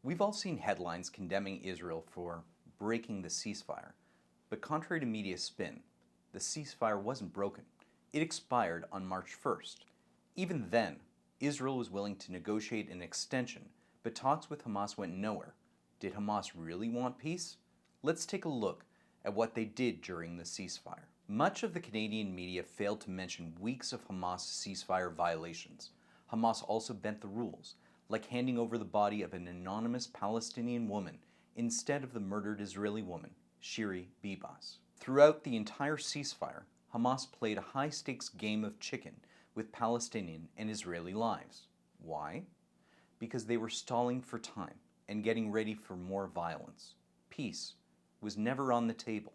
We've all seen headlines condemning Israel for breaking the ceasefire. But contrary to media spin, the ceasefire wasn't broken. It expired on March 1st. Even then, Israel was willing to negotiate an extension, but talks with Hamas went nowhere. Did Hamas really want peace? Let's take a look at what they did during the ceasefire. Much of the Canadian media failed to mention weeks of Hamas ceasefire violations. Hamas also bent the rules, like handing over the body of an anonymous Palestinian woman instead of the murdered Israeli woman, Shiri Bibas. Throughout the entire ceasefire, Hamas played a high-stakes game of chicken with Palestinian and Israeli lives. Why? Because they were stalling for time and getting ready for more violence. Peace was never on the table.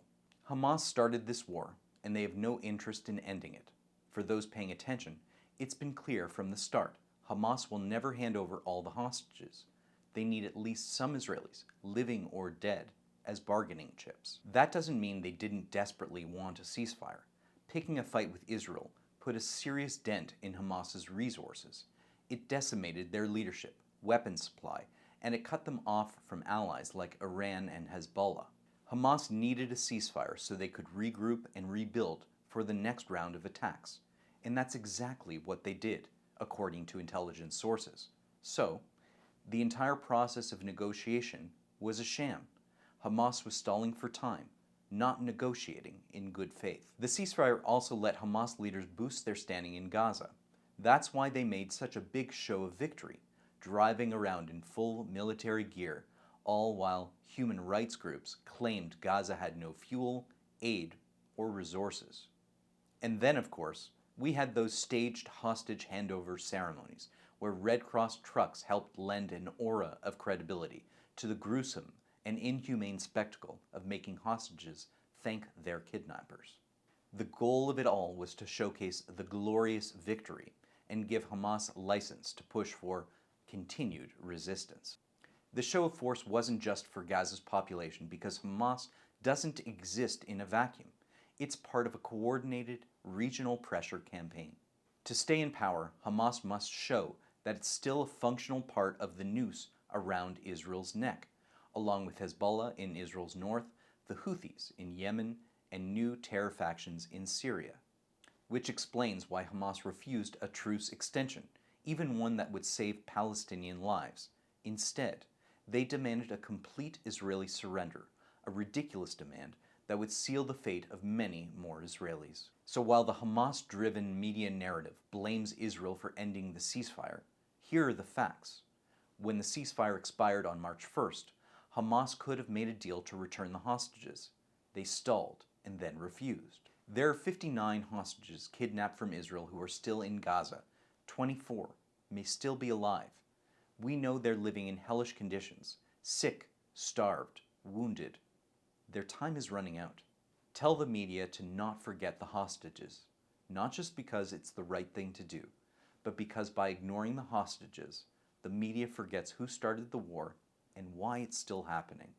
Hamas started this war, and they have no interest in ending it. For those paying attention, it's been clear from the start, Hamas will never hand over all the hostages. They need at least some Israelis, living or dead, as bargaining chips. That doesn't mean they didn't desperately want a ceasefire. Picking a fight with Israel put a serious dent in Hamas's resources. It decimated their leadership, weapons supply, and it cut them off from allies like Iran and Hezbollah. Hamas needed a ceasefire so they could regroup and rebuild for the next round of attacks. And that's exactly what they did, according to intelligence sources. So, the entire process of negotiation was a sham. Hamas was stalling for time, not negotiating in good faith. The ceasefire also let Hamas leaders boost their standing in Gaza. That's why they made such a big show of victory, driving around in full military gear, all while human rights groups claimed Gaza had no fuel, aid, or resources. And then, of course, we had those staged hostage handover ceremonies where Red Cross trucks helped lend an aura of credibility to the gruesome and inhumane spectacle of making hostages thank their kidnappers. The goal of it all was to showcase the glorious victory and give Hamas license to push for continued resistance. The show of force wasn't just for Gaza's population because Hamas doesn't exist in a vacuum. It's part of a coordinated regional pressure campaign. To stay in power, Hamas must show that it's still a functional part of the noose around Israel's neck, along with Hezbollah in Israel's north, the Houthis in Yemen, and new terror factions in Syria. Which explains why Hamas refused a truce extension, even one that would save Palestinian lives. Instead, they demanded a complete Israeli surrender, a ridiculous demand that would seal the fate of many more Israelis. So while the Hamas-driven media narrative blames Israel for ending the ceasefire, here are the facts. When the ceasefire expired on March 1st, Hamas could have made a deal to return the hostages. They stalled and then refused. There are 59 hostages kidnapped from Israel who are still in Gaza. 24 may still be alive. We know they're living in hellish conditions, sick, starved, wounded. Their time is running out. Tell the media to not forget the hostages, not just because it's the right thing to do, but because by ignoring the hostages, the media forgets who started the war and why it's still happening.